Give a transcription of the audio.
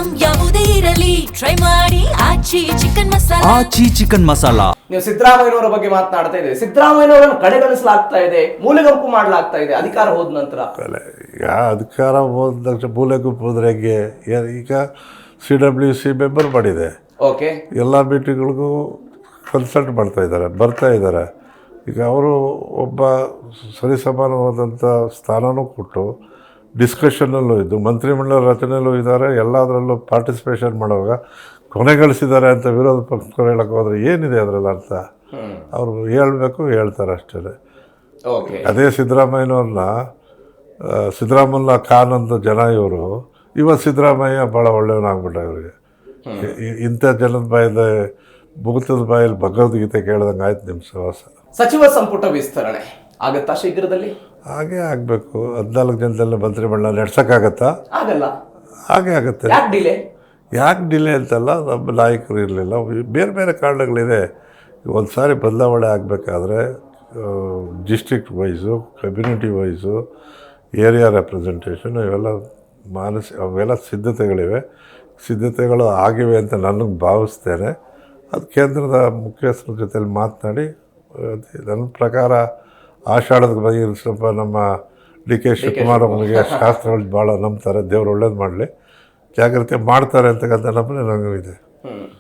Item ಯಾವುದೇ ಇರಲಿ try ಮಾಡಿ ಆಚಿ ಚಿಕನ್ ಮಸಾಲಾ. ಆಚಿ ಚಿಕನ್ ಮಸಾಲಾ. ನೀವು ಸಿದ್ದರಾಮಯ್ಯನವರ ಬಗ್ಗೆ ಮಾತನಾಡ್ತಾ ಇದ್ದೀರಿ. ಸಿದ್ದರಾಮಯ್ಯನವರನ್ನು ಕಡೆಗಣಿಸಲಾಗ್ತಾ ಇದೆ, ಮೂಲೆಗುಂಪು ಮಾಡಲಾಗ್ತಾ ಇದೆ ಅಧಿಕಾರ ಹೋದ ನಂತರ. ಈಗ ಅಧಿಕಾರ ಹೋದ ತಕ್ಷಣ ಮೂಲೆಗುಂಪು ಹೋದ್ರೆ ಹೆಂಗೆ? ಈಗ CWC ಮೆಂಬರ್ ಮಾಡಿದೆ, ಓಕೆ, ಎಲ್ಲ ಮೀಟಿಂಗ್ಗಳಿಗೂ ಕನ್ಸಲ್ಟ್ ಬರ್ತಾ ಇದ್ದಾರೆ. ಈಗ ಅವರು ಒಬ್ಬ ಸರಿಸಮಾನವಾದಂಥ ಸ್ಥಾನನೂ ಕೊಟ್ಟು ಡಿಸ್ಕಷನ್ನಲ್ಲೂ ಇದ್ದು ಮಂತ್ರಿಮಂಡಲ ರಚನೆಯಲ್ಲೂ ಇದ್ದಾರೆ, ಎಲ್ಲದರಲ್ಲೂ ಪಾರ್ಟಿಸಿಪೇಷನ್ ಮಾಡುವಾಗ ಕೊನೆಗಳಿಸಿದ್ದಾರೆ ಅಂತ ವಿರೋಧ ಪಕ್ಷಗಳು ಹೇಳಕ್ಕೆ ಹೋದರೆ ಏನಿದೆ ಅದರಲ್ಲಿ ಅರ್ಥ? ಅವರು ಹೇಳಬೇಕು, ಹೇಳ್ತಾರೆ ಅಷ್ಟೇ. ಅದೇ ಸಿದ್ದರಾಮಯ್ಯ ಖಾನ್ ಅಂತ ಜನ ಇವರು, ಇವತ್ತು ಸಿದ್ದರಾಮಯ್ಯ ಭಾಳ ಒಳ್ಳೆಯವನಾಗ್ಬಿಟ್ಟ ಇವರಿಗೆ. ಇಂಥ ಜನದ ಬಾಯಿಂದ ಭೂತದ ಬಾಯಲ್ಲಿ ಭಗವದ್ಗೀತೆ ಕೇಳ್ದಂಗೆ ಆಯ್ತು ನಿಮ್ಮ ಸಹವಾಸ. ಸಚಿವ ಸಂಪುಟ ವಿಸ್ತರಣೆ ಆಗತ್ತಾ ಶೀಘ್ರದಲ್ಲಿ? ಹಾಗೇ ಆಗಬೇಕು. 14 ಜನದಲ್ಲಿ ಮಂತ್ರಿಮಂಡಲ ನಡೆಸೋಕ್ಕಾಗತ್ತಾ? ಆಗಲ್ಲ. ಹಾಗೆ ಆಗುತ್ತೆ. ಯಾಕೆ ಡಿಲೇ ಅಂತಲ್ಲ, ನಮ್ಮ ನಾಯಕರು ಇರಲಿಲ್ಲ, ಬೇರೆ ಬೇರೆ ಕಾರಣಗಳಿದೆ. ಒಂದು ಸಾರಿ ಬದಲಾವಣೆ ಆಗಬೇಕಾದ್ರೆ district wise, community wise, area representation ಅವೆಲ್ಲ ಸಿದ್ಧತೆಗಳು ಆಗಿವೆ ಅಂತ ನನಗೆ ಭಾವಿಸ್ತೇನೆ. ಅದು ಕೇಂದ್ರದ ಮುಖ್ಯಸ್ಥರ ಜೊತೆಲಿ ಮಾತನಾಡಿ, ನನ್ನ ಪ್ರಕಾರ ಆಷಾಢದ ಬಗ್ಗೆ ಸ್ವಲ್ಪ ನಮ್ಮ DK ಶಿವಕುಮಾರ್ ಅವನಿಗೆ ಶಾಸ್ತ್ರಗಳು ಭಾಳ ನಂಬ್ತಾರೆ, ದೇವ್ರು ಒಳ್ಳೇದು ಮಾಡಲಿ, ಜಾಗ್ರತೆ ಮಾಡ್ತಾರೆ ಅಂತಕ್ಕಂಥ ನಂಬನೆ ನನಗೂ ಇದೆ.